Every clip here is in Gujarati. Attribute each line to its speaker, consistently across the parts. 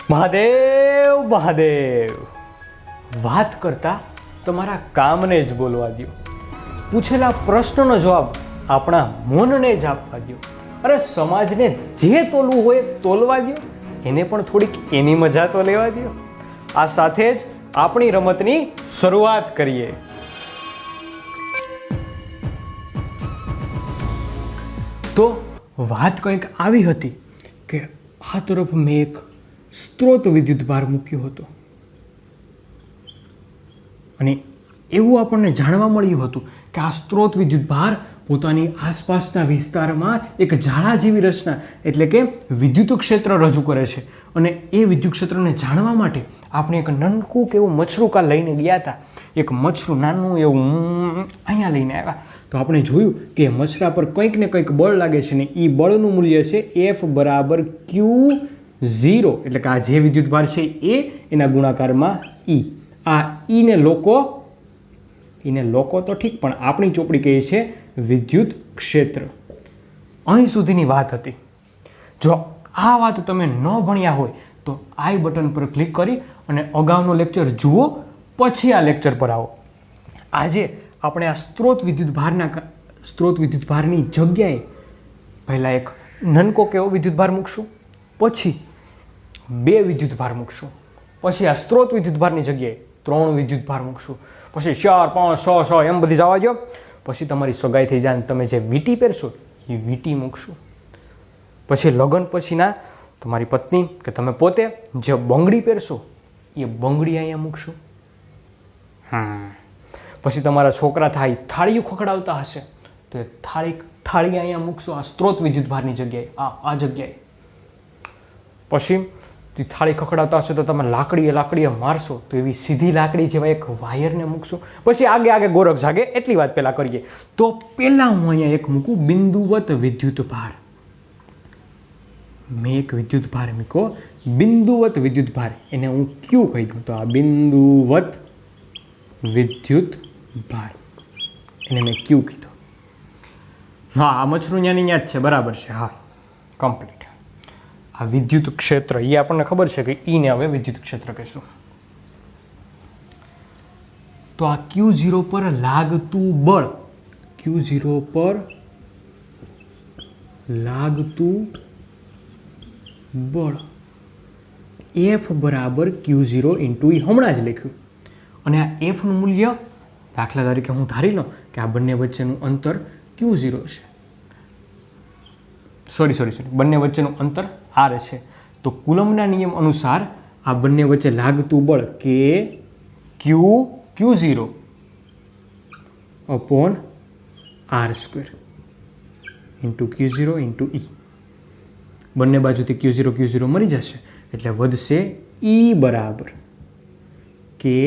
Speaker 1: મહાદેવ મહાદેવ, વાત કરતા તમારા કામને જ બોલવા દો, પૂછેલા પ્રશ્નનો જવાબ આપણા મનને જ આપવા દો. અરે સમાજને જે તોલવું હોય તોલવા દો, એને પણ થોડીક એની મજા તો લેવા દો. આ સાથે જ આપણી રમતની શરૂઆત કરીએ. તો વાત કંઈક આવી હતી કે આ તરફ મેં એક સ્ત્રોત વિદ્યુત ભાર મૂક્યો હતો અને એવું આપણને જાણવા મળ્યું હતું કે આ સ્ત્રોત વિદ્યુત ભાર પોતાની આસપાસના વિસ્તારમાં એક જાળા જેવી રચના એટલે કે વિદ્યુત ક્ષેત્ર રજૂ કરે છે. અને એ વિદ્યુત ક્ષેત્રને જાણવા માટે આપણે એક નનકું એવું મછરું લઈને ગયા હતા. એક મછરું નાનું એવું અહીંયા લઈને આવ્યા તો આપણે જોયું કે મછરા પર કંઈક ને કંઈક બળ લાગે છે ને એ બળનું મૂલ્ય છે F બરાબર Q0, એટલે કે આ જે વિદ્યુત ભાર છે એ એના ગુણાકારમાં E. આ ઈને લોકો તો ઠીક, પણ આપણી ચોપડી કહે છે વિદ્યુત ક્ષેત્ર. અહીં સુધીની વાત હતી. જો આ વાત તમે ન ભણ્યા હોય તો આઈ બટન પર ક્લિક કરી અને અગાઉનો લેક્ચર જુઓ, પછી આ લેક્ચર પર આવો. આજે આપણે આ સ્ત્રોત વિદ્યુત ભારની જગ્યાએ પહેલાં એક નનકો કેવો વિદ્યુત ભાર મૂકશું, પછી 2 વિદ્યુત ભાર મૂકશું, પછી આ સ્ત્રોત વિદ્યુત ભારની જગ્યાએ 3 વિદ્યુત ભાર મૂકશું, પછી 4, 5, 6, 6 એમ બધી જવા દો. પછી તમારી સગાઈ થઈ જાય તમે જે વીટી પહેરશો એ વીટી મૂકશું. પછી લગ્ન પછીના તમારી પત્ની કે તમે પોતે જે બંગડી પહેરશો એ બંગડી અહીંયા મૂકશું. પછી તમારા છોકરા થાય થાળીઓ ખખડાવતા હશે તો એ થાળી અહીંયા મૂકશો આ સ્ત્રોત વિદ્યુત ભારની જગ્યાએ, આ જગ્યાએ. પછી થાળી ખખડાવતા હશે તો તમે લાકડીએ મારશો તો એવી સીધી લાકડી જેવા એક વાયરને મૂકશો. પછી આગે ગોરખ જાગે એટલી વાત પહેલાં કરીએ. તો પહેલાં હું અહીંયા એક મૂકું બિંદુવત વિદ્યુત ભાર. મેં એક વિદ્યુત ભાર મૂક્યો બિંદુવત વિદ્યુત ભાર, એને હું ક્યુ કહી દઉં. તો આ બિંદુવત વિદ્યુત ભાર એને મેં ક્યુ કીધો. હા, આ મછરું ન્યાની ન્યા જ છે, બરાબર છે. હા, કમ્પ્લીટ. આ વિદ્યુત ક્ષેત્ર એ આપણને ખબર છે કે ઈને હવે વિદ્યુત ક્ષેત્ર કહીશું. તો આ Q0 પર લાગતું બળ, Q0 પર લાગતું બળ F બરાબર Q0 ઇન્ટુ E હમણાં જ લખ્યું. અને આ Fનું મૂલ્ય દાખલા તરીકે હું ધારી લઉં કે આ બંને વચ્ચેનું અંતર Q0 છે. સોરી બંને વચ્ચેનું અંતર R છે. તો કુલમ્બના નિયમ અનુસાર આ બંને વચ્ચે લાગતું બળ કે Q0 upon R² into Q0 into E. બંને બાજુથી Q0 મરી જશે એટલે વધશે E બરાબર કે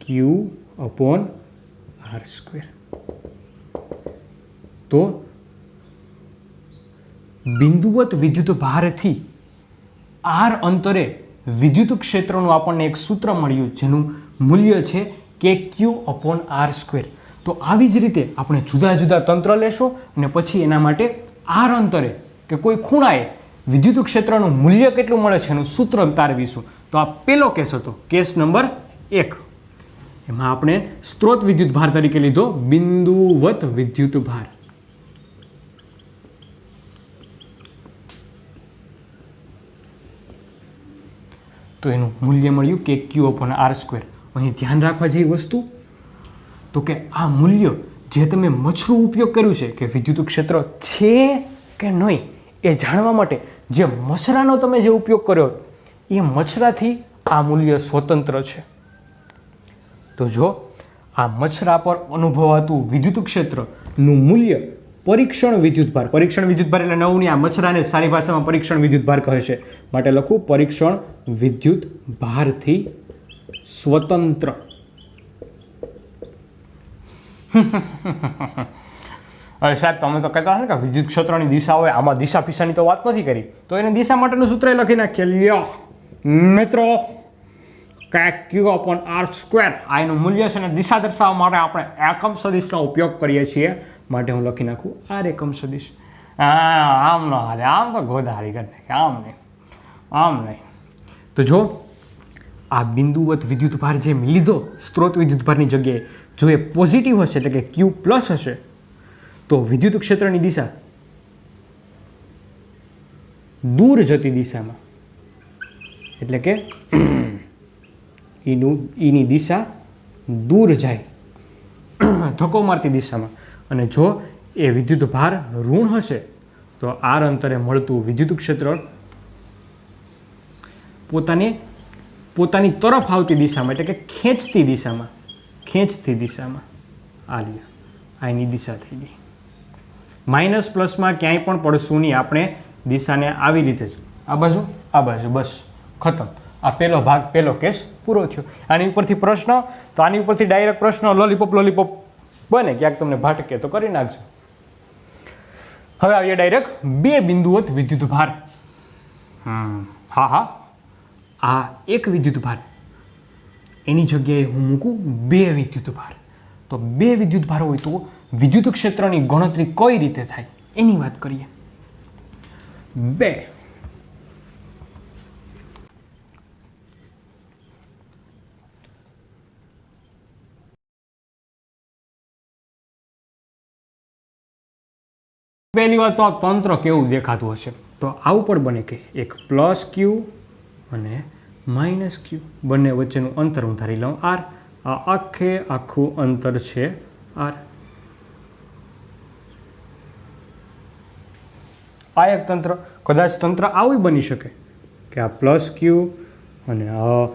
Speaker 1: Q અપોન R². તો બિંદુવત વિદ્યુત ભારથી R અંતરે વિદ્યુત ક્ષેત્રનું આપણને એક સૂત્ર મળ્યું જેનું મૂલ્ય છે કે Q અપોન R². તો આવી જ રીતે આપણે જુદા જુદા તંત્ર લેશું અને પછી એના માટે R અંતરે કે કોઈ ખૂણાએ વિદ્યુત ક્ષેત્રનું મૂલ્ય કેટલું મળે છે એનું સૂત્ર તારવીશું. તો આ પહેલો કેસ હતો, કેસ નંબર 1. એમાં આપણે સ્ત્રોત વિદ્યુત ભાર તરીકે લીધો બિંદુવત વિદ્યુત ભાર. તો એનું મૂલ્ય મળ્યું કે Q અપોન R². અહીં ધ્યાન રાખવા જેવી વસ્તુ તો કે આ મૂલ્ય જે તમે મછરું ઉપયોગ કર્યું છે કે વિદ્યુત ક્ષેત્ર છે કે નહીં એ જાણવા માટે જે મછરાનો તમે જે ઉપયોગ કર્યો એ મછરાથી આ મૂલ્ય સ્વતંત્ર છે. તો જો આ મછરા પર અનુભવાતું વિદ્યુત ક્ષેત્રનું મૂલ્ય પરીક્ષણ વિદ્યુત ભાર એટલે નવું નહીં, આ મછરાને સારી ભાષામાં પરીક્ષણ વિદ્યુત ભાર કહે છે માટે લખું પરીક્ષણ વિદ્યુત ભારથી સ્વતંત્ર. અરે સાહેબ, તમે તો કહેતા હશે કે વિદ્યુત ક્ષેત્રની દિશા હોય, આમાં દિશા પીસાની તો વાત નથી કરી. તો એને દિશા માટેનું સૂત્ર લખી નાખીએ. લ્યો મિત્રો, Q અપોન R², આ એનું મૂલ્ય છે અને દિશા દર્શાવવા માટે આપણે એકમ સદિશનો ઉપયોગ કરીએ છીએ. માટે હું લખી નાખું R એકમ સદિશ. આમ ન હાલે, આમ તો ગોધારી કરી નાખે, આમ નહીં. તો જો આ બિંદુવત વિદ્યુતભાર જે લીધો સ્ત્રોત વિદ્યુતભારની જગ્યાએ જો એ પોઝિટિવ હશે એટલે કે Q પ્લસ હશે તો વિદ્યુત ક્ષેત્રની દિશા દૂર જતી દિશામાં એટલે કે ઈની દિશા દૂર જાય ધક્કો મારતી દિશામાં અને જો એ વિદ્યુતભાર ઋણ હશે તો r અંતરે મળતું વિદ્યુત ક્ષેત્ર પોતાની તરફ આવતી દિશામાં એટલે કે ખેંચતી દિશામાં આ આની દિશા થઈ ગઈ. માઇનસ પ્લસમાં ક્યાંય પણ પડશું નહીં, આપણે દિશાને આવી રીતે જ આ બાજુ બસ ખતમ. આ પહેલો કેસ પૂરો થયો. આની ઉપરથી પ્રશ્ન તો આની ઉપરથી ડાયરેક્ટ પ્રશ્ન લોલીપોપ બને, ક્યાંક તમને ભાટકે તો કરી નાખજો. હવે આવીએ ડાયરેક્ટ બે બિંદુવત વિદ્યુતભાર. હા આ એક વિદ્યુતભાર એની જગ્યાએ હું મૂકું બે વિદ્યુતભાર. તો બે વિદ્યુતભાર હોય તો વિદ્યુત ક્ષેત્રની ગણતરી કઈ રીતે થાય એની વાત કરીએ. બે પહેલી વાત તો આ તંત્ર કેવું દેખાતું હશે તો આવું પણ બને કે એક પ્લસ ક્યુ અને માઇનસ ક્યુ બંને વચ્ચેનું અંતર હું ધારી લઉં આર. આ આખું અંતર છે આર. આ એક તંત્ર. કદાચ તંત્ર આવું બની શકે કે આ પ્લસ ક્યુ અને આ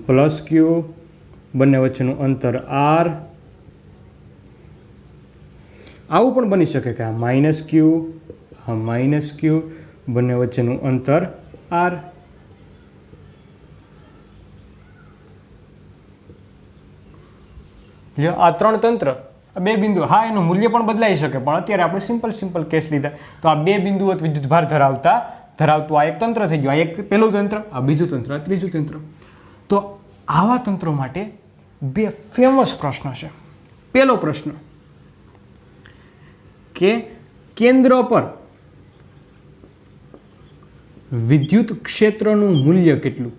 Speaker 1: પ્લસ ક્યુ બંને વચ્ચેનું અંતર આર. આવું પણ બની શકે કે આ માઇનસ ક્યુ બંને વચ્ચેનું અંતર આર. આ ત્રણ તંત્ર, આ બે બિંદુ, હા એનું મૂલ્ય પણ બદલાઈ શકે પણ અત્યારે આપણે સિમ્પલ કેસ લીધા તો આ બે બિંદુવત વિદ્યુતભાર ધરાવતું આ એક તંત્ર થઈ ગયું. આ એક પહેલું તંત્ર, આ બીજું તંત્ર, આ ત્રીજું તંત્ર. તો આવા તંત્રો માટે બે ફેમસ પ્રશ્ન છે. પહેલો પ્રશ્ન કે કેન્દ્ર પર વિદ્યુત ક્ષેત્રનું મૂલ્ય કેટલું?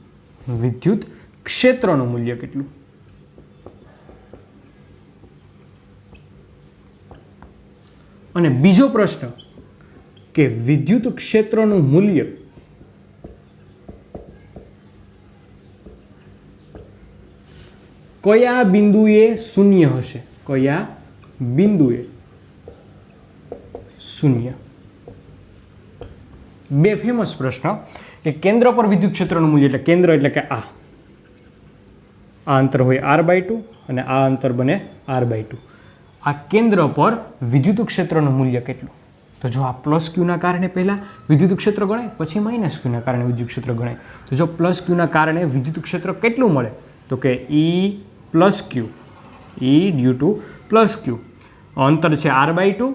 Speaker 1: અને બીજો પ્રશ્ન કે વિદ્યુત ક્ષેત્રનું મૂલ્ય કયા બિંદુએ શૂન્ય હશે? બે ફેમસ પ્રશ્ન કે કેન્દ્ર પર વિદ્યુત ક્ષેત્રનું મૂલ્ય એટલે કેન્દ્ર એટલે કે આ અંતર હોય r/2 અને આ અંતર બને r/2. આ કેન્દ્ર પર વિદ્યુત ક્ષેત્રનું મૂલ્ય કેટલું? તો જો આ પ્લસ ક્યુના કારણે પહેલાં વિદ્યુત ક્ષેત્ર ગણાય, પછી માઇનસ ક્યુના કારણે વિદ્યુત ક્ષેત્ર ગણાય. તો જો પ્લસ ક્યુના કારણે વિદ્યુત ક્ષેત્ર કેટલું મળે તો કે E ડ્યુ ટુ પ્લસ ક્યુ. અંતર છે r/2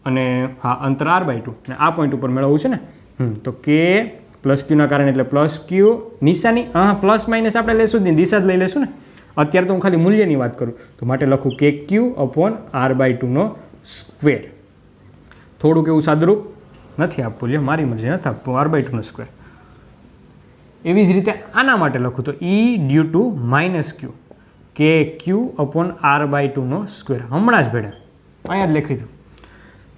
Speaker 1: અને હા અંતર r/2 અને આ પોઈન્ટ ઉપર મેળવવું છે ને. તો કે પ્લસ ક્યુના કારણે એટલે પ્લસ ક્યુ નિશાની પ્લસ માઇનસ આપણે લેશું જ નહીં, દિશા જ લઈ લેશું ને. અત્યારે તો હું ખાલી મૂલ્યની વાત કરું તો માટે લખું કે ક્યુ અપોન r/2 સ્ક્વેર. થોડુંક એવું સાદુરૂપ નથી આપવું, લ્યો મારી મરજી નથી આપવું, r/2 સ્ક્વેર. એવી જ રીતે આના માટે લખું તો E ડ્યુ ટુ માઇનસ ક્યુ કે ક્યુ અપોન r/2 સ્ક્વેર. હમણાં જ ભેડા અહીંયા જ લખી દઉં.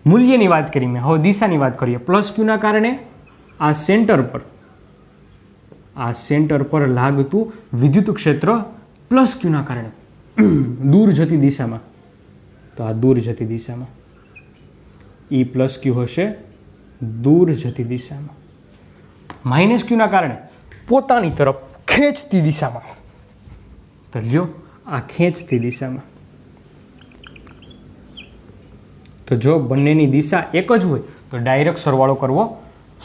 Speaker 1: મૂલ્યની વાત કરી મેં, હવે દિશાની વાત કરીએ. પ્લસ ક્યુના કારણે આ સેન્ટર પર લાગતું વિદ્યુત ક્ષેત્ર પ્લસ ક્યુના કારણે દૂર જતી દિશામાં, તો આ દૂર જતી દિશામાં E પ્લસ ક્યુ હશે દૂર જતી દિશામાં. માઇનસ ક્યુના કારણે પોતાની તરફ ખેંચતી દિશામાં, તો લ્યો આ ખેંચતી દિશામાં. તો જો બંનેની દિશા એક જ હોય તો ડાયરેક્ટ સરવાળો કરવો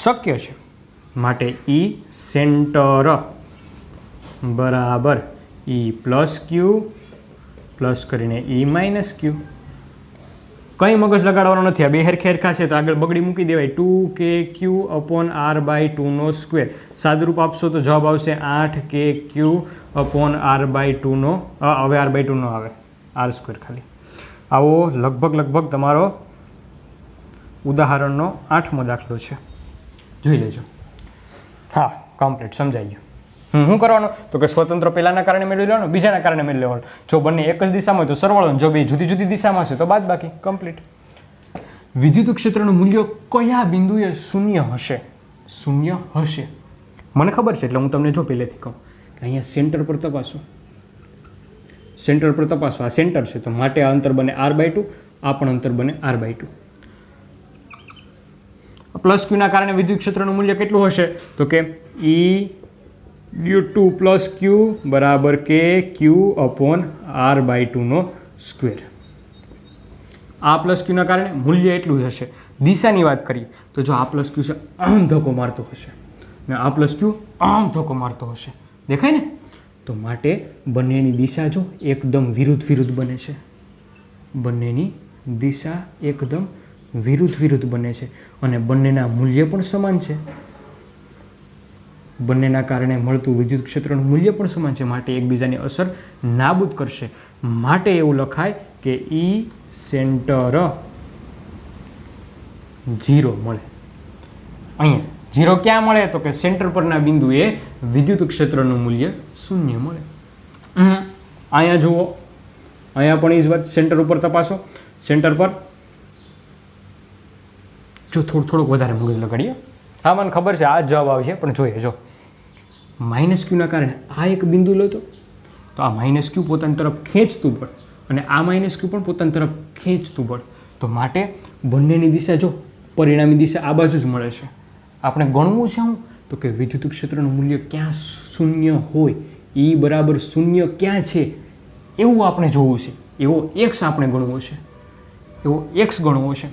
Speaker 1: શક્ય છે. માટે E સેન્ટર બરાબર E પ્લસ ક્યુ પ્લસ કરીને E માઇનસ ક્યુ. કંઈ મગજ લગાડવાનો નથી, આ બે હેરખા છે તો આગળ બગડી મૂકી દેવાય. 2kq upon r/2 square. સાદુરૂપ આપશો તો જવાબ આવશે 8kq અપોન r/2 હવે r/2 નો આવે r સ્ક્વેર ખાલી. આવો લગભગ તમારો ઉદાહરણનો 8મો દાખલો છે, જોઈ લેજો. હા કમ્પ્લીટ સમજાઈ ગયું. શું કરવાનું તો કે સ્વતંત્ર પહેલાના કારણે મેળવી લેવાનું, બીજાના કારણે મેળવી લેવાનું. જો બંને એક જ દિશામાં હોય તો સરવાળો, જો બે જુદી જુદી દિશામાં હશે તો બાદબાકી. કમ્પ્લીટ. વિદ્યુત ક્ષેત્રનું મૂલ્ય કયા બિંદુએ શૂન્ય હશે? શૂન્ય હશે મને ખબર છે, એટલે હું તમને જો પહેલેથી કહું કે અહીંયા સેન્ટર પર તપાસો, સેન્ટર પર તપાસો. આ સેન્ટર છે તો માટે આ અંતર બને r/2, આ પણ અંતર બને r/2. પ્લસ ક્યુના કારણે વિદ્યુત ક્ષેત્રનું મૂલ્ય કેટલું હશે તો કે E/2 પ્લસ ક્યુ બરાબર કે Q/r/2 નો સ્ક્વેર. આ પ્લસ ક્યુના કારણે મૂલ્ય એટલું જ હશે. દિશાની વાત કરીએ તો જો આ પ્લસ ક્યુ છે આમ ધક્કો મારતો હશે ને આ પ્લસ ક્યુ આમ ધક્કો મારતો હશે, દેખાય ને? તો માટે બંનેની દિશા જો એકદમ વિરુદ્ધ બને છે. બંનેની દિશા એકદમ વિરુદ્ધ બને છે અને બંનેના મૂલ્ય પણ સમાન છે. બંનેના કારણે મળતું વિદ્યુત ક્ષેત્રનું મૂલ્ય પણ સમાન છે. માટે એકબીજાની અસર નાબૂદ કરશે. માટે એવું લખાય કે E સેન્ટર 0 મળે. અહીંયા 0 ક્યાં મળે તો કે સેન્ટર પરના બિંદુએ વિદ્યુત ક્ષેત્રનું મૂલ્ય શૂન્ય મળે. અહીંયા જુઓ, અહીંયા પણ એ જ વાત. સેન્ટર ઉપર તપાસો. સેન્ટર પર જો થોડોક વધારે મગજ લગાડીએ. હા, મને ખબર છે આ જ જવાબ આવશે, પણ જોઈએ. જો માઇનસ ક્યુના કારણે આ એક બિંદુ લો તો આ માઇનસ ક્યુ પોતાની તરફ ખેંચતું બળ અને આ માઇનસ ક્યુ પણ પોતાની તરફ ખેંચતું બળ. તો માટે બંનેની દિશા જો પરિણામી દિશા આ બાજુ જ મળે છે. આપણે ગણવું છે શું તો કે વિદ્યુત ક્ષેત્રનું મૂલ્ય ક્યાં શૂન્ય હોય, E બરાબર શૂન્ય ક્યાં છે એવું આપણે જોવું છે. એવો એક્સ આપણે ગણવો છે, એવો એક્સ ગણવો છે.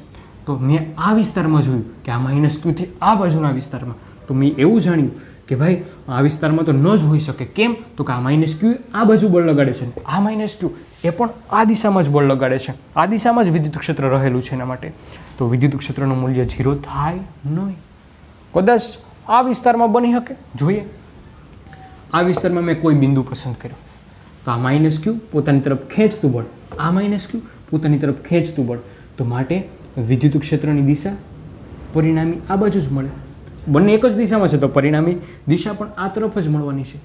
Speaker 1: તો મેં આ વિસ્તારમાં જોયું કે આ માઇનસ ક્યુથી આ બાજુના વિસ્તારમાં, તો મેં એવું જાણ્યું કે ભાઈ આ વિસ્તારમાં તો ન જ હોઈ શકે. કેમ તો કે આ માઇનસ ક્યુ આ બાજુ બળ લગાડે છે, આ માઇનસ ક્યુ એ પણ આ દિશામાં જ બળ લગાડે છે. આ દિશામાં જ વિદ્યુત ક્ષેત્ર રહેલું છે. એના માટે તો વિદ્યુત ક્ષેત્રનું મૂલ્ય 0 થાય નહીં. કદાચ આ વિસ્તારમાં બની શકે. જોઈએ, આ વિસ્તારમાં મેં કોઈ બિંદુ પસંદ કર્યો તો આ માઇનસ ક્યુ પોતાની તરફ ખેંચતું બળ, આ માઇનસ ક્યુ પોતાની તરફ ખેંચતું બળ. તો માટે વિદ્યુત ક્ષેત્રની દિશા પરિણામી આ બાજુ જ મળે. બંને એક જ દિશામાં છે તો પરિણામી દિશા પણ આ તરફ જ મળવાની છે.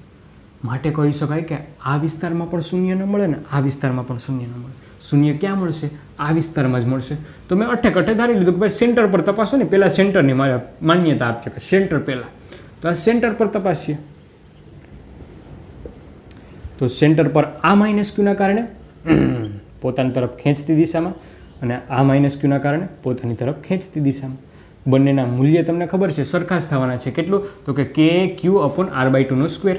Speaker 1: માટે કહી શકાય કે આ વિસ્તારમાં પણ શૂન્ય ન મળે ને આ વિસ્તારમાં પણ શૂન્ય ન મળે. શૂન્ય ક્યાં મળશે? આ વિસ્તારમાં જ મળશે. તો મેં અઠે ધારી લીધું કે ભાઈ સેન્ટર પર તપાસો ને, પહેલાં સેન્ટરની મારે માન્યતા આપશે કે સેન્ટર પહેલાં. તો આ સેન્ટર પર તપાસીએ તો સેન્ટર પર આ માઇનસ ક્યુના કારણે પોતાની તરફ ખેંચતી દિશામાં અને આ માઇનસ ક્યુના કારણે પોતાની તરફ ખેંચતી દિશામાં બંનેના મૂલ્ય તમને ખબર છે સરખા જ થવાના છે. કેટલું તો કે Q/r/2 નો સ્ક્વેર.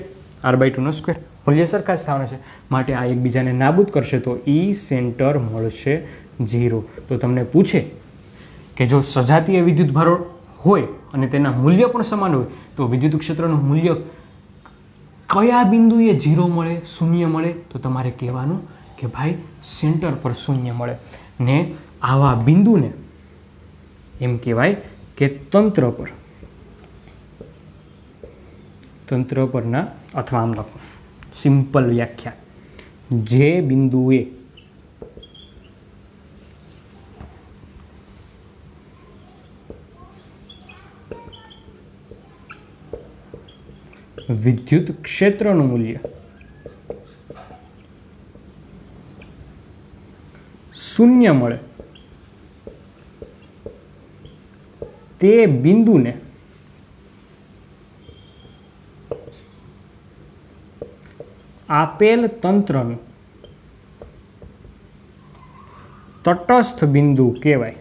Speaker 1: r/2 નો સ્ક્વેર મૂલ્ય સરખા જ થવાના છે. માટે આ એકબીજાને નાબૂદ કરશે તો E સેન્ટર મળશે 0. તો તમને પૂછે કે જો સજાતીય વિદ્યુત ભારો હોય અને તેના મૂલ્ય પણ સમાન હોય તો વિદ્યુત ક્ષેત્રનું મૂલ્ય કયા બિંદુએ 0 મળે, શૂન્ય મળે? તો તમારે કહેવાનું કે ભાઈ સેન્ટર પર શૂન્ય મળે. ને આવા બિંદુને એમ કહેવાય કે તંત્ર પરના, અથવા આમ લખો સિમ્પલ વ્યાખ્યા, જે બિંદુએ વિદ્યુત ક્ષેત્રનું મૂલ્ય શૂન્ય મળે તે બિંદુને આપેલ તંત્રનું તટસ્થ બિંદુ કહેવાય.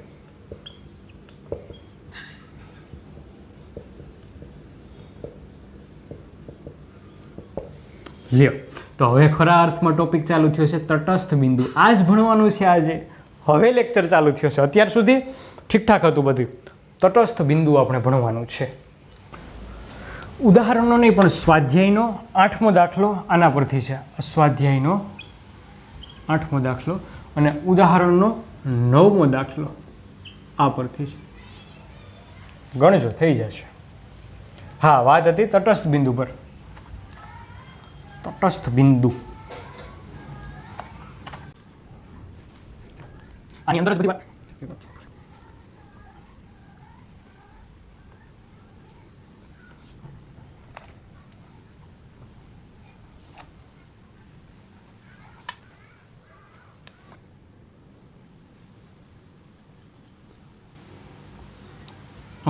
Speaker 1: લ્યો, તો હવે ખરા અર્થમાં ટોપિક ચાલુ થયો છે તટસ્થ બિંદુ. આ જ ભણવાનું છે આજે. હવે લેક્ચર ચાલુ થયો છે. અત્યાર સુધી ઠીકઠાક હતું બધું. તટસ્થ બિંદુ આપણે ભણવાનું છે. ઉદાહરણો નહીં પણ સ્વાધ્યાયનો 8મો દાખલો આના પરથી છે. સ્વાધ્યાયનો 8મો દાખલો અને ઉદાહરણનો 9મો દાખલો આ પરથી છે. ગણજો, થઈ જશે. હા, વાત હતી તટસ્થ બિંદુ પર. તટસ્થ બિંદુ આની અંદર જ બધી વાત.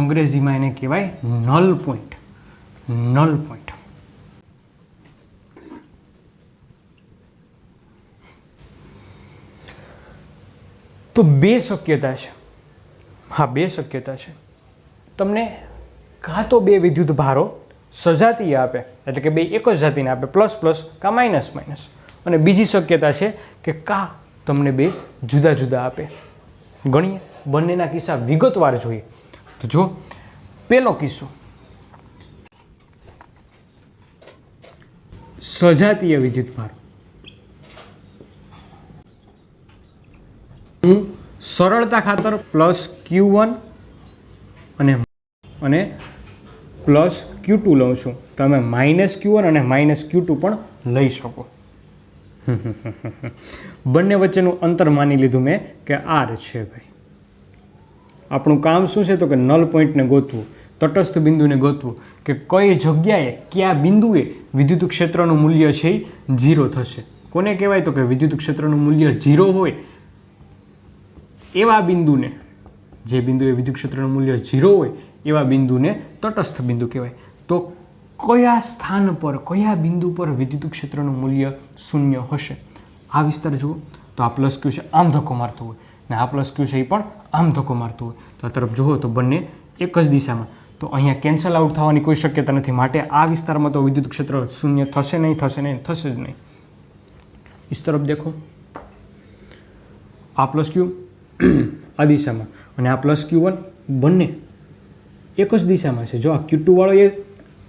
Speaker 1: અંગ્રેજીમાં એને કહેવાય નલ પોઈન્ટ. Null point. તો બે શક્યતા છે. હા, બે શક્યતા છે. તમને કાં તો બે વિદ્યુત ભારો સજાતીય આપે, એટલે કે બે એક જ જાતિને આપે, પ્લસ પ્લસ કાં માઇનસ માઇનસ. અને બીજી શક્યતા છે કે કાં તમને બે જુદા જુદા આપે. ગણીએ, બંનેના કિસ્સા વિગતવાર જોઈએ. તો જો પહેલો કિસ્સો, સજાતીય વિદ્યુત ભાર. હું સરળતા ખાતર પ્લસ Q1 અને પ્લસ Q2 લઉં છું. તમે માઇનસ Q1 અને માઇનસ Q2 પણ લઈ શકો. બંને વચ્ચેનું અંતર માની લીધું મેં કે R છે. ભાઈ, આપણું કામ શું છે? તો કે નલ પોઈન્ટને ગોતવું, તટસ્થ બિંદુને ગોતવું કે કઈ જગ્યાએ કયા બિંદુએ વિદ્યુત ક્ષેત્રનું મૂલ્ય છે એ 0 થશે. કોને કહેવાય? તો કે વિદ્યુત ક્ષેત્રનું મૂલ્ય 0 હોય એવા બિંદુને, જે બિંદુએ વિદ્યુત ક્ષેત્રનું મૂલ્ય 0 હોય એવા બિંદુને તટસ્થ બિંદુ કહેવાય. તો કયા સ્થાન પર, કયા બિંદુ પર વિદ્યુત ક્ષેત્રનું મૂલ્ય 0 હશે? આ વિસ્તાર જુઓ તો આ પ્લસ Q છે, આમ ધક્કો મારતો હોય, ને આ પ્લસ Q છે એ પણ આમ ધક્કો મારતો હોય. તો આ તરફ જુઓ તો બંને એક જ દિશામાં. તો અહીંયા કેન્સલ આઉટ થવાની કોઈ શક્યતા નથી. માટે આ વિસ્તારમાં તો વિદ્યુત ક્ષેત્ર 0 થશે નહીં, થશે નહીં, થશે જ નહીં. इस तरफ देखो, આ પ્લસ Q આ દિશામાં અને આ પ્લસ Q1 બંને એક જ દિશામાં છે. જો આ Q2 વાળો એ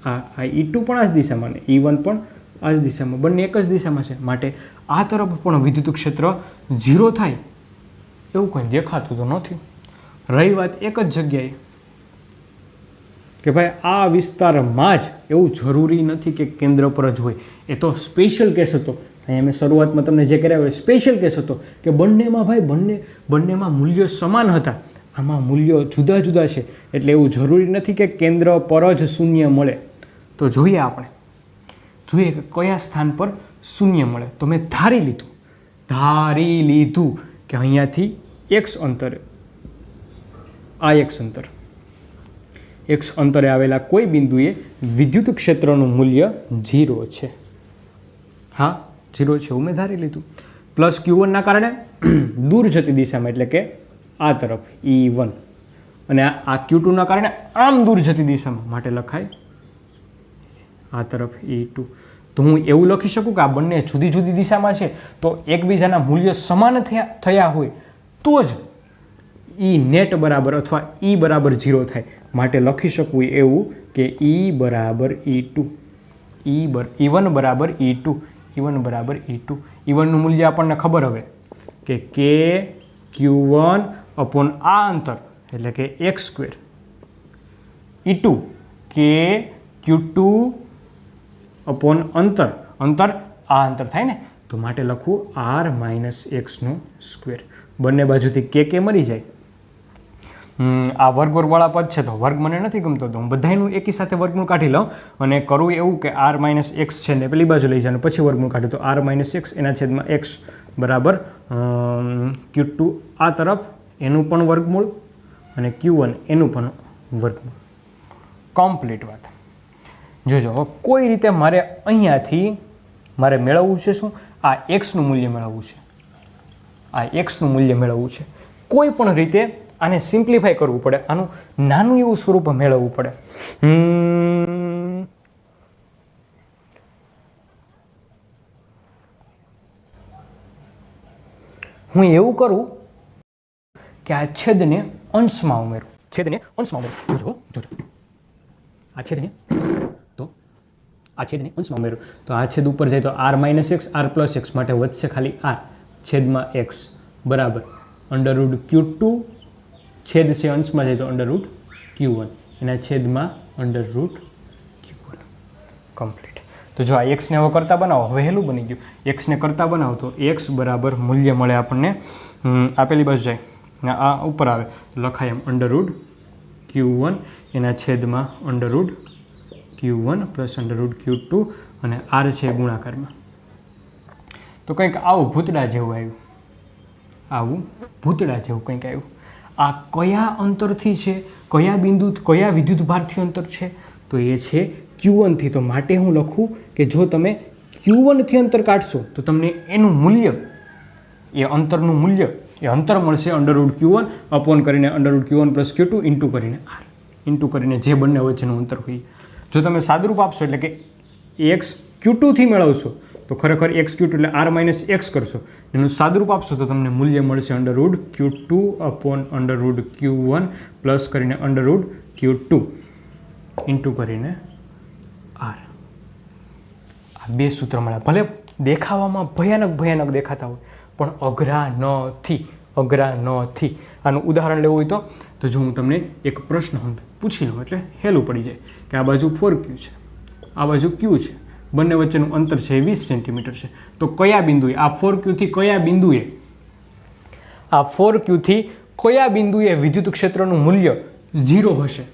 Speaker 1: આ E2 પણ આ જ દિશામાં ને E1 પણ આ જ દિશામાં, બંને એક જ દિશામાં છે. માટે આ તરફ પણ વિદ્યુત ક્ષેત્ર 0 થાય એવું કંઈ દેખાતું તો નથી. રહી વાત એક જ જગ્યાએ કે ભાઈ આ વિસ્તારમાં જ, એવું જરૂરી નથી કે કેન્દ્ર પર જ હોય. એ તો સ્પેશિયલ કેસ હતો. અહીંયા મેં શરૂઆતમાં તમને જે કર્યા હોય સ્પેશિયલ કેસ હતો કે બંનેમાં ભાઈ બંનેમાં મૂલ્યો સમાન હતા. આમાં મૂલ્યો જુદા જુદા છે, એટલે એવું જરૂરી નથી કે કેન્દ્ર પર જ શૂન્ય મળે. તો જોઈએ, આપણે જોઈએ કે કયા સ્થાન પર શૂન્ય મળે. તો મેં ધારી લીધું કે અહીંયાથી x અંતરે, આ x અંતરે આવેલા કોઈ બિંદુએ વિદ્યુત ક્ષેત્રનું મૂલ્ય 0 છે. હા, 0 છે એવું મેં ધારી લીધું. પ્લસ Q1ના કારણે દૂર જતી દિશામાં, એટલે કે આ તરફ E1, અને આ Q2ના કારણે આમ દૂર જતી દિશામાં, માટે લખાય આ તરફ E2. તો હું એવું લખી શકું કે આ બંને જુદી જુદી દિશામાં છે, તો એકબીજાના મૂલ્ય સમાન થયા હોય તો જ E નેટ બરાબર અથવા E બરાબર 0 થાય. માટે લખી શકું એવું કે E બરાબર E2, E1 બરાબર E2, E1 બરાબર E2. E1નું મૂલ્ય આપણને ખબર હવે કે K Q1 અપોન આ અંતર, એટલે કે x². E2 K Q2 upon અંતર આ અંતર થાય ને, તો માટે લખવું R - x². બંને બાજુથી K મરી જાય. આ વર્ગવાળા પદ છે, તો વર્ગ મને નથી ગમતો, તો હું બધાનું એકી સાથે વર્ગમૂળ કાઢી લઉં અને કરું એવું કે R - x છે ને પેલી બાજુ લઈ જાય પછી વર્ગમૂળ કાઢું. તો R - x એના છેદમાં x બરાબર Q2 આ તરફ એનું પણ વર્ગમૂળ અને Q1 એનું પણ વર્ગમૂળ. કમ્પ્લીટ વાત. જોજો, કોઈ રીતે મારે અહીંયાથી મારે મેળવવું છે શું? આ x નું મૂલ્ય મેળવવું છે. આ x નું મૂલ્ય મેળવવું છે. કોઈ પણ રીતે આને સિમ્પ્લિફાય કરવું પડે, આનું નાનું એવું સ્વરૂપ મેળવવું પડે. હું એવું કરું કે આ છેદને અંશમાં ઉમેરું. જોજો, આ છેદને તો આ છેદને અંશમાં ઉમેરું. તો આ છેદ ઉપર જાય તો R - x, R + x, માટે વધશે ખાલી R છેદમાં x બરાબર √Q2, છેદ છે અંશમાં જાય તો √Q1 એના છેદમાં √Q1. કમ્પ્લીટ. તો જો આ x ને હવે કરતા બનાવો, હવે હેલું બની ગયું. x ને કરતા બનાવો તો x બરાબર મૂલ્ય મળે આપણને, આપેલી બાજુ જાય આ ઉપર આવે તો લખાય એમ √Q1 એના છેદમાં √Q1 પ્લસ √Q2 અને R છે ગુણાકારમાં. તો કંઈક આવું ભૂતડા જેવું આવ્યું, કંઈક આવ્યું. આ કયા અંતરથી છે, કયા બિંદુ, કયા વિદ્યુતભારથી અંતર છે? તો એ છે Q1 થી. તો માટે હું લખું કે જો તમે Q1 થી અંતર કાઢશો તો તમને એનું મૂલ્ય, એ અંતરનું મૂલ્ય, એ અંતર મળશે √Q1 અપોન કરીને √Q1 + Q2 ઇન્ટુ કરીને R, ઇન્ટુ કરીને જે બંને વચ્ચેનું અંતર હોય. જો તમે સાદુરૂપ આપશો એટલે કે x Q2 થી મેળવશો તો ખરેખર x Q2 એટલે R - x કરશો, એનું સાદુરૂપ આપશો તો તમને મૂલ્ય મળશે √Q2 અપોન √Q1 પ્લસ કરીને √Q2 ઇન્ટુ કરીને R. આ બે સૂત્ર મળ્યા. ભલે દેખાવામાં ભયાનક દેખાતા હોય પણ અઘરા નથી. આનું ઉદાહરણ લેવું હોય તો જો હું તમને એક પ્રશ્ન પૂછી લઉં એટલે હેલું પડી જાય કે આ બાજુ 4Q છે, આ બાજુ Q છે, બંને વચ્ચેનું અંતર છે 20 સેન્ટીમીટર છે. તો કયા બિંદુએ આ 4Q થી કયા બિંદુએ વિદ્યુત ક્ષેત્રનું મૂલ્ય 0 હશે?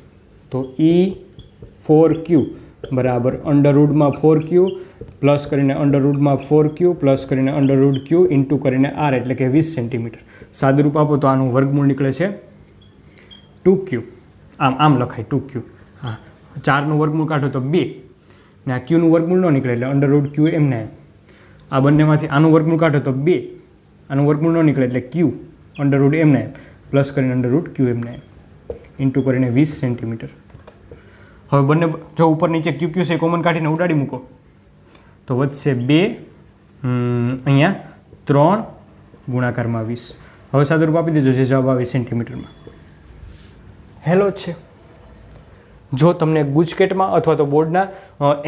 Speaker 1: તો E4Q બરાબર √4Q પ્લસ કરીને √4Q પ્લસ કરીને √Q ઇન્ટુ કરીને R એટલે કે 20 સેન્ટીમીટર. સાદુરૂપ આપો તો આનું વર્ગમૂળ નીકળે છે 2Q. આમ લખાય 2Q. હા, 4નું વર્ગમૂળ કાઢો તો 2 ને આ Qનું વર્ગમૂળ ન નીકળે એટલે √Q એમને. આ બંનેમાંથી આનું વર્ગમૂળ કાઢો તો 2, આનું વર્ગમૂળ ન નીકળે એટલે Q √એમને પ્લસ કરીને √Q એમને ઇન્ટુ કરીને 20 સેન્ટીમીટર. હવે બંને જો ઉપર નીચે QQ છે કોમન કાઢીને ઉડાડી મૂકો તો વધશે 2, અહીંયા 3 ગુણાકારમાં 20. હવે સાદુરૂપ આપી દેજો, જે જવાબ આવે સેન્ટીમીટરમાં. હેલો જ છે. જો તમને ગુજકેટમાં અથવા તો બોર્ડના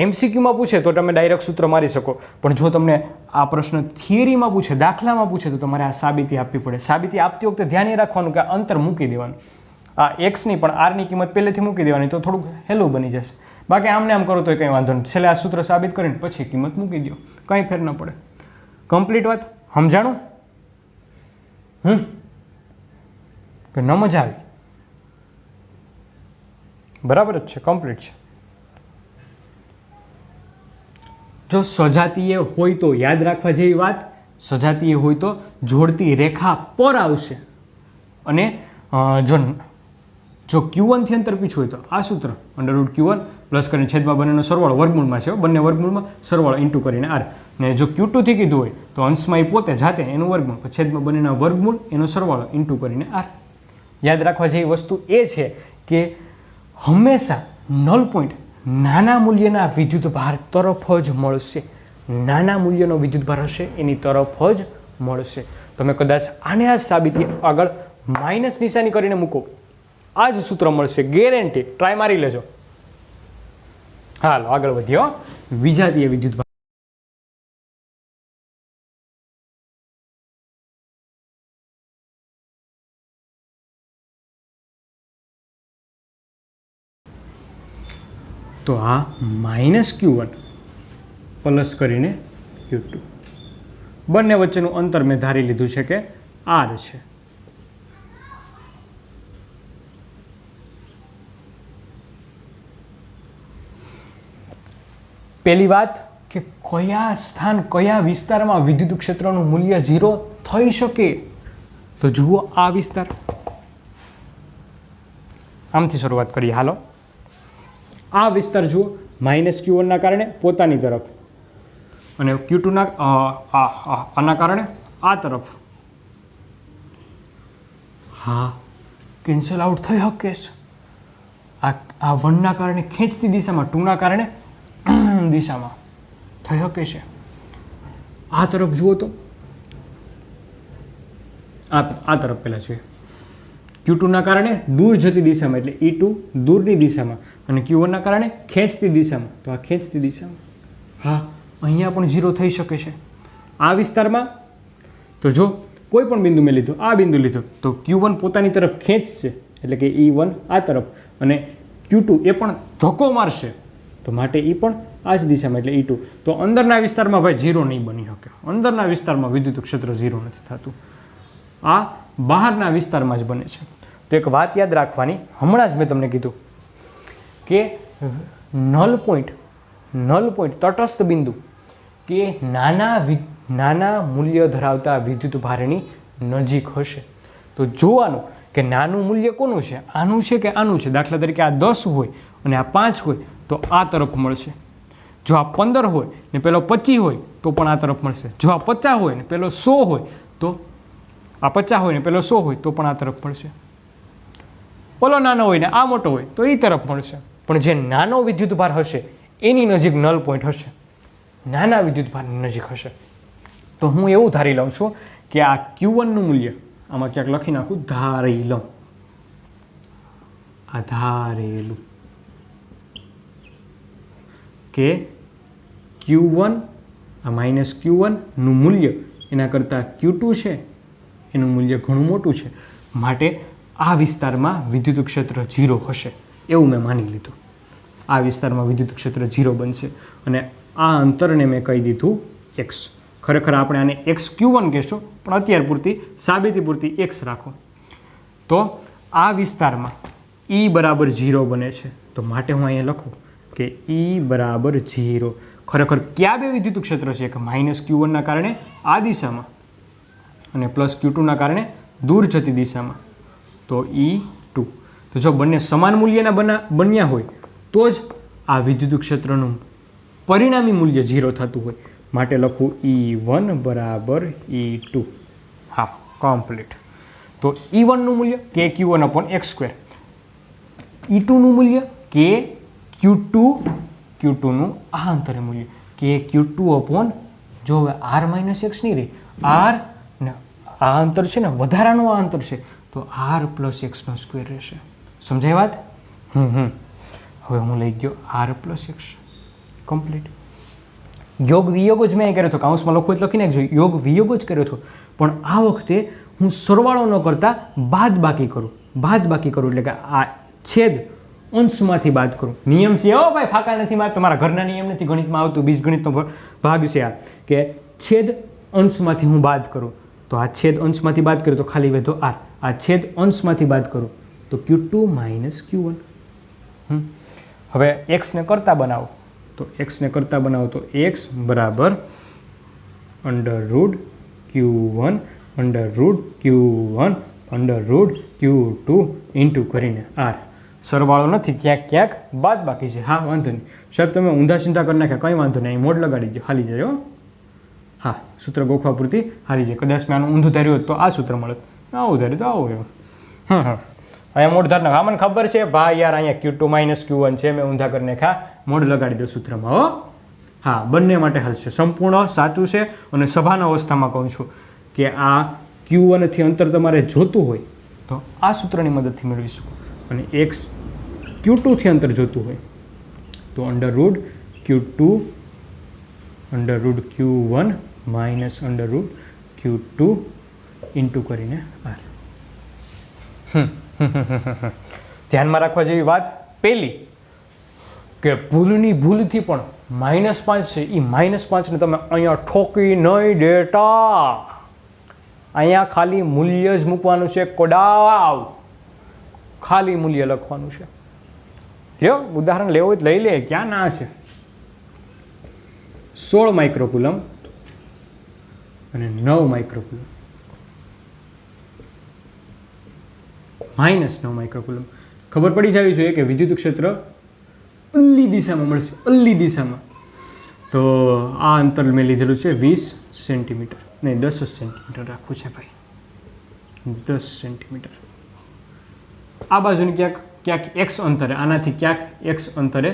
Speaker 1: MCQમાં પૂછે તો તમે ડાયરેક્ટ સૂત્ર મારી શકો, પણ જો તમને આ પ્રશ્ન થિયરીમાં પૂછે, દાખલામાં પૂછે તો તમારે આ સાબિતી આપવી પડે. સાબિતી આપતી વખતે ધ્યાન એ રાખવાનું કે અંતર મૂકી દેવાનું. આ x ની પણ r ની કિંમત પહેલેથી મૂકી દેવાની તો થોડુંક હેલું બની જશે. બાકી આમને આમ કરો તો કંઈ વાંધો નહીં. છેલ્લે આ સૂત્ર સાબિત કરીને પછી કિંમત મૂકી દો, કંઈ ફેર ન પડે. કમ્પ્લીટ વાત સમજાણું? કે ન મજા આવી? બરાબર જ છે, કમ્પ્લીટ છે. જો સજાતીય હોય તો યાદ રાખવા જેવી વાત, સજાતીય હોય તો જોડતી રેખા પર આવશે. અને જો Q1 થી અંતર પૂછ્યું હોય તો આ સૂત્ર √Q1 પ્લસ કરીને છેદમાં બંનેનો સરવાળો વર્ગમૂળમાં છે, બંને વર્ગમૂળમાં સરવાળો ઇન્ટુ કરીને R. ને જો Q2 થી કીધું હોય તો અંશમાં એ પોતે જાતે એનું વર્ગમૂળ, છેદમાં બંનેના વર્ગમૂળ એનો સરવાળો ઇન્ટુ કરીને R. યાદ રાખવા જેવી વસ્તુ એ છે કે હંમેશા નલ પોઈન્ટ નાના મૂલ્યના વિદ્યુતભાર તરફ જ મળશે. નાના મૂલ્યનો વિદ્યુતભાર હશે એની તરફ જ મળશે. તમે કદાચ આને આ સાબિતી આગળ માઇનસ નિશાની કરીને મૂકો, આ જ સૂત્ર મળશે, ગેરંટી. ટ્રાય મારી લેજો. હાલો આગળ વધ્યો. વિજાતીય વિદ્યુતભાર. તો આ -Q1 પ્લસ કરીને Q2 બંને વચ્ચેનું અંતર મેં ધારી લીધું છે કે R છે. પહેલી વાત કે કયા સ્થાન, કયા વિસ્તારમાં વિદ્યુત ક્ષેત્રનું મૂલ્ય 0 થઈ શકે? તો જુઓ આ વિસ્તાર. આમથી શરૂઆત કરીએ. હાલો, આ વિસ્તાર જુઓ, -Q1 ના કારણે પોતાની તરફ અને Q2 આના કારણે આ તરફ. હા, કેન્સલ આઉટ થઈ શકે છે. આ 1 ના કારણે ખેંચતી દિશામાં, 2 ના કારણે દિશામાં થઈ શકે છે. આ તરફ જુઓ તો આ તરફ પહેલા જોઈએ. Q2 ના કારણે દૂર જતી દિશામાં એટલે E2 દૂરની દિશામાં, અને Q1 ના કારણે ખેંચતી દિશામાં, તો આ ખેંચતી દિશામાં. હા, અહીંયા પણ 0 થઈ શકે છે. આ વિસ્તારમાં તો જો કોઈ પણ બિંદુ મેં લીધું, આ બિંદુ લીધું તો Q1 પોતાની તરફ ખેંચશે એટલે કે E1 આ તરફ, અને Q2 એ પણ ધક્કો મારશે તો માટે એ પણ આ જ દિશામાં એટલે E2. તો અંદરના વિસ્તારમાં ભાઈ 0 નહીં બની શકે. અંદરના વિસ્તારમાં વિદ્યુત ક્ષેત્ર 0 નથી થતું. આ બહારના વિસ્તારમાં જ બને છે. તો એક વાત યાદ રાખવાની, હમણાં જ મેં તમને કીધું કે નલ પોઈન્ટ તટસ્થ બિંદુ કે નાના મૂલ્ય ધરાવતા વિદ્યુત ભારની નજીક હશે તો જોવાનું કે નાનું મૂલ્ય કોનું છે, આનું છે કે આનું છે. દાખલા તરીકે આ 10 હોય અને આ 5 હોય તો આ તરફ મળશે. જો આ 15 હોય ને પેલો 25 હોય તો પણ આ તરફ મળશે. જો આ 50 હોય ને પેલો 100 હોય તો આ 50 હોય ને પેલો 100 હોય તો પણ આ તરફ મળશે. ઓલો નાનો હોય ને આ મોટો હોય તો એ તરફ મળશે. પણ જે નાનો વિદ્યુતભાર હશે એની નજીક નલ પોઈન્ટ હશે, નાના વિદ્યુતભારની નજીક હશે. તો હું એવું ધારી લઉં છું કે આ Q1નું મૂલ્ય આમાં ક્યાંક લખી નાખું, ધારી લઉં, આ ધારેલું કે Q1 આ માઇનસ Q1નું મૂલ્ય એના કરતાં Q2 છે એનું મૂલ્ય ઘણું મોટું છે, માટે આ વિસ્તારમાં વિદ્યુત ક્ષેત્ર 0 હશે એવું મેં માની લીધું. આ વિસ્તારમાં વિદ્યુત ક્ષેત્ર 0 બનશે અને આ અંતરને મેં કહી દીધું x. ખરેખર આપણે આને xQ1 કહેશું, પણ અત્યાર પૂરતી સાબિતી પૂરતી x રાખો. તો આ વિસ્તારમાં E બરાબર 0 બને છે, તો માટે હું અહીંયા લખું કે E બરાબર 0. ખરેખર કયા બે વિદ્યુત ક્ષેત્ર છે, કે માઇનસ Q1ના કારણે આ દિશામાં અને પ્લસ Q2ના કારણે દૂર જતી દિશામાં, તો E2. તો જો બંને સમાન મૂલ્યના બન્યા હોય તો જ આ વિદ્યુત ક્ષેત્રનું પરિણામી મૂલ્ય 0 થતું હોય, માટે લખું E1 બરાબર E2. હા, કમ્પ્લીટ. તો E1નું મૂલ્ય કે Q1 અપોન x², E2નું મૂલ્ય કે Q2નું આ અંતરે મૂલ્ય કે Q2 અપોન, જો હવે r માઇનસ x નહીં રહી, r ને આ અંતર છે ને વધારાનું આ અંતર છે તો r પ્લસ x² રહેશે. સમજાય વાત? હવે હું લઈ ગયો r પ્લસ x. કમ્પ્લીટ. યોગ વિયોગ જ મેં કર્યો હતો, કાઉન્સમાં લખું એટલે લખી નાખજો, યોગ વિયોગ જ કર્યો હતો. પણ આ વખતે હું સરવાળો ન કરતા બાદબાકી કરું. બાદબાકી કરું એટલે કે આ છેદ અંશમાંથી બાદ કરું. નિયમ છે, હો ભાઈ, ફાકા નથી મારે, તમારા ઘરના નિયમ નથી, ગણિતમાં આવતું બીજગણિતનો ભાગ છે આ, કે છેદ અંશમાંથી હું બાદ કરું. તો આ છેદ અંશમાંથી બાદ કરું તો ખાલી વધો r. આ છેદ અંશમાંથી બાદ કરું તો Q2 માઇનસ Q1. હવે x ને કરતા બનાવો, તો x ને કરતા બનાવો તો x બરાબર √Q1 √Q2 ઇન્ટુ કરીને r. સરવાળો નથી, ક્યાંક ક્યાંક બાદ બાકી છે. હા, વાંધો નહીં સાહેબ, તમે ઊંધા સીધા કરી નાખ્યા, કંઈ વાંધો નહીં, અહીં મોડ લગાડી દો, હાલી જાય. હો, હા, સૂત્ર ગોખવા પૂરતી હારી જાય. કદાચ મેં આનું ઊંધું ધાર્યું હોત તો આ સૂત્ર મળે, આવું ધાર્યું તો આવું એમ. અહીંયા મોડ ધાર નાખા, મને ખબર છે ભાઈ યાર, અહીંયા Q2 માઇનસ Q1 છે, મેં ઊંધા કરી નાખ્યા, મોડ લગાડી દો સૂત્રમાં. હો, હા, બંને માટે હાલશે, સંપૂર્ણ સાચું છે. અને સભાન અવસ્થામાં કહું છું કે આ Q1 થી અંતર તમારે જોતું હોય તો આ સૂત્રની મદદથી મેળવી શકો, અને x Q2 થી અંતર જોતું હોય તો √Q1 માઇનસ √Q2 ઇન્ટુ કરીને r. ધ્યાનમાં રાખવા જેવી વાત પહેલી કે ભૂલની ભૂલથી પણ -5 છે, એ -5 ને તમે અહીંયા ઠોકી નહીં દેતા. અહીંયા ખાલી મૂલ્ય જ મૂકવાનું છે, કોડાવ ખાલી મૂલ્ય લખવાનું છે. લ્યો, ઉદાહરણ લેવું જ લઈ લે, ક્યાં ના છે. 16 માઇક્રોકુલમ અને 9 માઇક્રોકુલમ, -9 માઇક્રોકુલમ. ખબર પડી જવી જોઈએ કે વિદ્યુત ક્ષેત્ર અલ્લી દિશામાં મળશે, અલ્લી દિશામાં. તો આ અંતર મેં લીધેલું છે 20 સેન્ટીમીટર, નહીં 10 સેન્ટીમીટર રાખવું છે ભાઈ, 10 સેન્ટીમીટર. આ બાજુની ક્યાંક x અંતરે, આનાથી ક્યાંક x અંતરે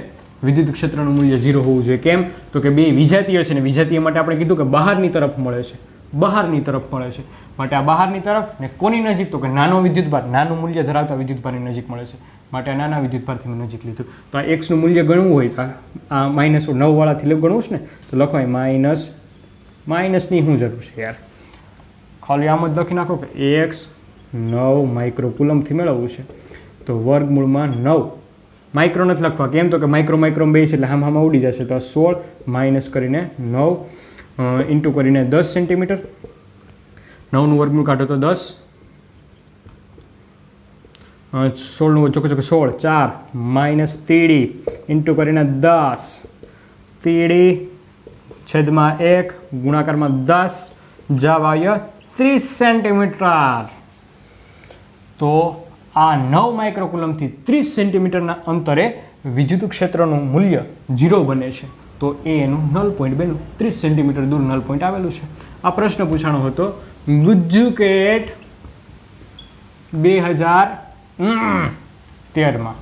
Speaker 1: વિદ્યુત ક્ષેત્રનું મૂલ્ય 0 હોવું જોઈએ. કેમ? તો કે બે વિજાતીય છે ને વિજાતીય માટે આપણે કીધું કે બહારની તરફ મળે છે, બહારની તરફ મળે છે, માટે આ બહારની તરફ ને કોની નજીક, તો કે નાનો વિદ્યુતભાર, નાનું મૂલ્ય ધરાવતા વિદ્યુતભારની નજીક મળે છે, માટે આ નાના વિદ્યુતભારથી મેં નજીક લીધું. તો આ એક્સનું મૂલ્ય ગણવું હોય તો આ -9 વાળાથી ગણવું છે ને, તો લખો માઇનસની શું જરૂર છે યાર, ખાલી આમ જ લખી નાખો કે x 9 માઇક્રોકુલમથી મેળવવું છે, તો વર્ગમૂળમાં 9 માઇક્રો નથી લખવા. કેમ? તો કે માઇક્રો બે છે એટલે આમાં ઉડી જશે. તો 16 માઇનસ કરીને 9 ઇન્ટુ કરીને 10 સેન્ટીમીટર. 9નું વર્ગમૂળ કાઢો તો 10, 16નું ચોકે 16, 4 માઇનસ 3 ઇન્ટુ કરીને 10, 3 છેદમાં 1 ગુણાકારમાં 10 જવાય 30 સેન્ટીમીટર. તો આ 9 માઇક્રોકુલમથી 30 સેન્ટીમીટરના અંતરે વિદ્યુત ક્ષેત્રનું મૂલ્ય 0 બને છે. તો એ એનું નલ પોઈન્ટ બન્યું. 30 સેન્ટીમીટર દૂર નલ પોઈન્ટ આવેલું છે. આ પ્રશ્ન પૂછાણો હતો ગુજકેટ 2013માં.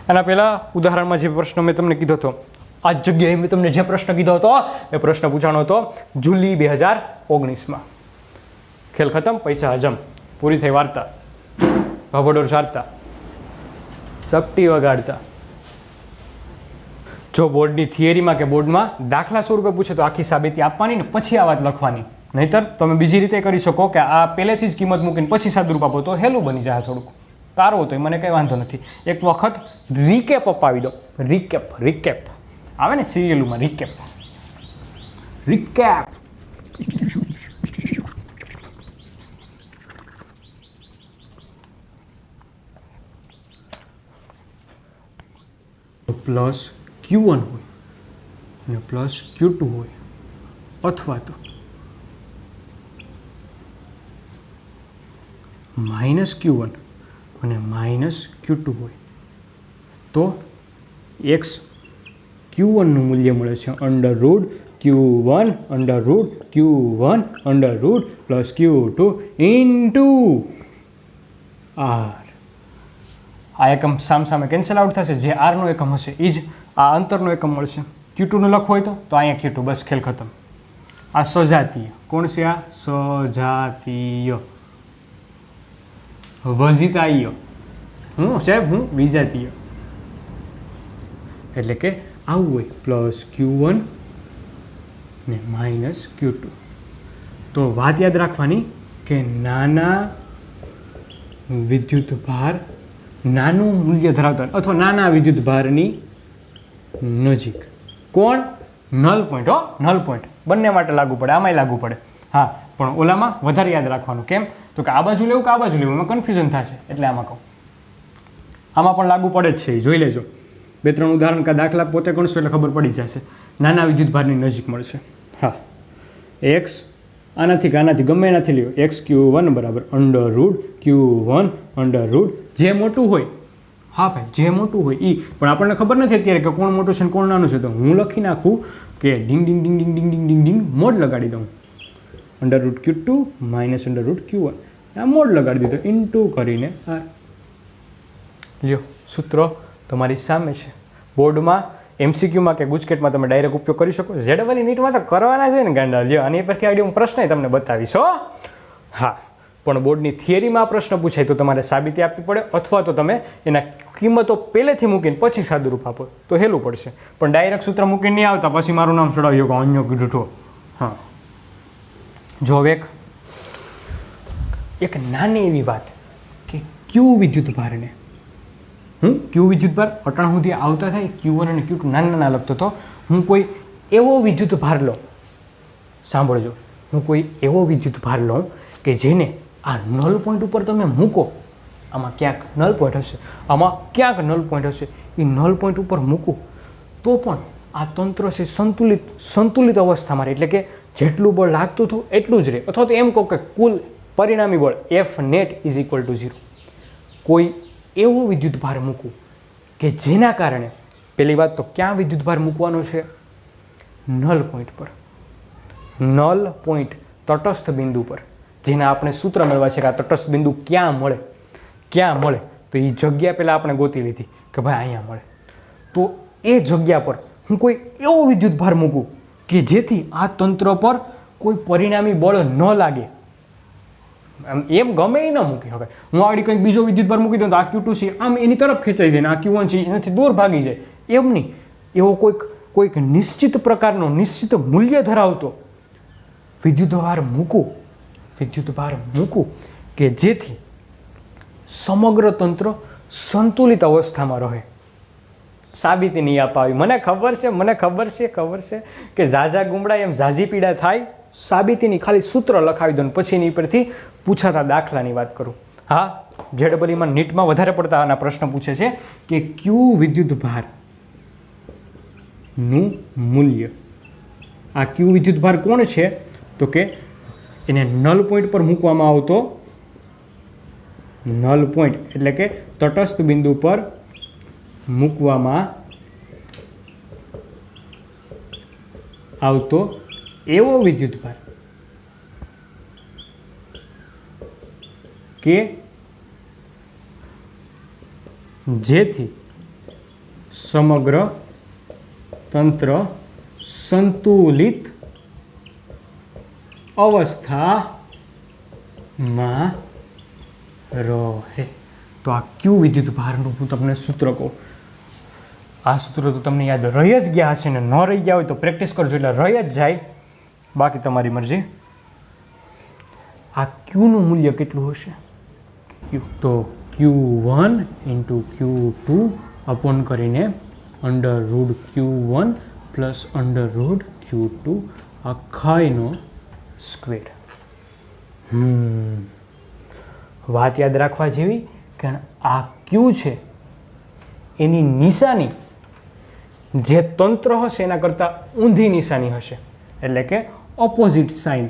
Speaker 1: આના પહેલાં ઉદાહરણમાં જે પ્રશ્ન મેં તમને કીધો હતો, આ જગ્યાએ મેં તમને જે પ્રશ્ન કીધો હતો એ પ્રશ્ન પૂછાણો હતો જુલી 2019માં. ખેલ ખતમ, પૈસા હજમ, પૂરી થઈ વાર્તા. ભભડોર ચારતા, સપટી વગાડતા. જો બોર્ડની થિયરીમાં કે બોર્ડમાં દાખલા સ્વરૂપે પૂછે તો આખી સાબિતી આપવાની ને પછી આ વાત લખવાની. નહીંતર તમે બીજી રીતે કરી શકો કે આ પહેલેથી જ કિંમત મૂકીને પછી સાદુરૂપ આપો તો હેલું બની જાય. થોડુંક તારો તો મને કંઈ વાંધો નથી. એક વખત રીકેપ અપાવી દો. રીકેપ આવે ને સિરિયલોમાં, રીકેપ. પ્લસ Q1 હોય અને પ્લસ Q2 હોય, અથવા તો માઇનસ Q1 અને માઇનસ Q2 હોય, તો x Q1નું મૂલ્ય મળે છે √ Q1 √ Q1 √ plus Q2 into R. આ એકમ સામસામે કેન્સલ આઉટ થશે. જે આરનો એકમ હશે એ જ આ અંતરનો એકમ મળશે. Q2નું લખવું હોય તો અહીંયા Q2, બસ ખેલ ખતમ. આ સજાતીય કોણ છે? આ સજાતીય. વજિતાય હું સાહેબ, હું વિજાતીય. એટલે કે આવું હોય પ્લસ Q1 ને માઇનસ Q2. તો વાત યાદ રાખવાની કે નાના વિદ્યુત ભાર, નાનું મૂલ્ય ધરાવતા અથવા નાના વિદ્યુત ભારની નજીક કોણ? Null point. નલ પોઈન્ટ બંને માટે લાગુ પડે, આમાંય લાગુ પડે. હા, પણ ઓલામાં વધારે યાદ રાખવાનું. કેમ? તો કે આ બાજુ લેવું કે આ બાજુ લેવું, એમાં કન્ફ્યુઝન થશે, એટલે આમાં કહું. આમાં પણ લાગુ પડે જ છે, જોઈ લેજો. 2-3 ઉદાહરણ કા દાખલા પોતે ગણશો એટલે ખબર પડી જશે. નાના વિદ્યુત ભારની નજીક મળશે. હા, x આનાથી કે આનાથી ગમે એનાથી લ્યો. x Q1 બરાબર √ Q1 √ જે મોટું હોય, હા ભાઈ, જે મોટું હોય એ. પણ આપણને ખબર નથી અત્યારે કે કોણ મોટું છે ને કોણ નાનું છે. તો હું લખી નાખું કે ડિંગ ડિંગ ડિંગ ડિંગ ડિંગ ડિંગ ડિંગ ડિંગ મોડ લગાડી દઉં. √ Q2 માઇનસ √ Q1 આ મોડ લગાડી દીધો ઇન્ટુ કરીને આ લ્યો. સૂત્ર તમારી સામે છે. બોર્ડમાં MCQમાં કે ગુજકેટમાં તમે ડાયરેક્ટ ઉપયોગ કરી શકો. ZEE નીટમાં તો કરવાના જ હોય ને ગાંડા. લ્યો, આની પરથી આવડી હું પ્રશ્ન તમને બતાવીશ. હા, પણ બોર્ડની થિયરીમાં પ્રશ્ન પૂછાય તો તમારે સાબિતી આપવી પડે, અથવા તો તમે એના કિંમતો પહેલેથી મૂકીને પછી સાદુરૂપ આપો તો હેલું પડશે. પણ ડાયરેક્ટ સૂત્ર મૂકીને નહીં આવતા પછી મારું નામ ચડાવ્યો કે અન્ય કીધું. હા, જો હવે એક નાની એવી વાત કે ક્યુ વિદ્યુત ભારને ક્યુ વિદ્યુત ભાર અટાણ સુધી આવતા થાય Q1 અને Q2 નાના નાના લખતો હતો. હું કોઈ એવો વિદ્યુત ભાર લઉં, સાંભળજો, હું કોઈ એવો વિદ્યુત ભાર લઉં કે જેને આ નલ પોઈન્ટ ઉપર તમે મૂકો. આમાં ક્યાંક નલ પોઈન્ટ હશે, આમાં ક્યાંક નલ પોઈન્ટ હશે. એ નલ પોઈન્ટ ઉપર મૂકું તો પણ આ તંત્ર છે સંતુલિત અવસ્થામાં રહે. એટલે કે જેટલું બળ લાગતું હતું એટલું જ રહે. અથવા તો એમ કહો કે કુલ પરિણામી બળ F net = 0. કોઈ એવો વિદ્યુત ભાર મૂકવું કે જેના કારણે, પહેલી વાત તો ક્યાં વિદ્યુત ભાર મૂકવાનો છે? નલ પોઈન્ટ પર. નલ પોઈન્ટ તટસ્થ બિંદુ પર, જેના આપણે સૂત્ર મેળવ્યા છે કે આ તટસ્થ બિંદુ ક્યાં મળે. તો એ જગ્યા પહેલાં આપણે ગોતી લીધી કે ભાઈ અહીંયા મળે. તો એ જગ્યા પર હું કોઈ એવો વિદ્યુત ભાર મૂકું કે જેથી આ તંત્ર પર કોઈ પરિણામી બળ ન લાગે. એમ ગમે એ ન મૂકી હવે. હું આવડી કંઈક બીજો વિદ્યુત ભાર મૂકી દઉં તો આ Q2 છે આમ એની તરફ ખેંચાઈ જાય ને આ Q1 છે એનાથી દૂર ભાગી જાય. એમ નહીં, એવો કોઈક નિશ્ચિત પ્રકારનો, નિશ્ચિત મૂલ્ય ધરાવતો વિદ્યુત ભાર મૂકું કે જેથી સમગ્ર તંત્ર સંતુલિત અવસ્થામાં રહે. સાબિતી નહીં અપાવી. મને ખબર છે કે ઝાઝા ગુમડા એમ ઝાઝી પીડા થાય. સાબિતીની ખાલી સૂત્ર લખાવી દો ને પછી એની પરથી પૂછાતા દાખલાની વાત કરું. હા, ZEE નીટમાં વધારે પડતા આના પ્રશ્ન પૂછે છે કે ક્યુ વિદ્યુત ભારનું મૂલ્ય. આ ક્યુ વિદ્યુત ભાર કોણ છે? તો કે એને નલ પોઈન્ટ પર મૂકવામાં આવતો નલ પોઈન્ટ એટલે કે તટસ્થ બિંદુ પર મૂકવામાં આવતો એવો વિદ્યુતભાર કે જેથી સમગ્ર તંત્ર સંતુલિત અવસ્થામાં રહે. તો આ ક્યુ વિદ્યુતભારનું હું તમને સૂત્ર કહું. આ સૂત્ર તો તમને યાદ રહી જ ગયા હશે ને ન રહી ગયા હોય તો પ્રેક્ટિસ કરજો એટલે રહી જ જાય, બાકી તમારી મરજી. આ ક્યુનું મૂલ્ય કેટલું હશે? ક્યુ તો Q1 ઇન્ટુ Q2 અપોન કરીને under root Q1 plus under root Q2 આખાઈનો સ્ક્વેર. વાત યાદ રાખવા જેવી કે આ ક્યુ છે એની નિશાની જે તંત્ર હશે એના કરતાં ઊંધી નિશાની હશે, એટલે કે ઓપોઝિટ સાઇન.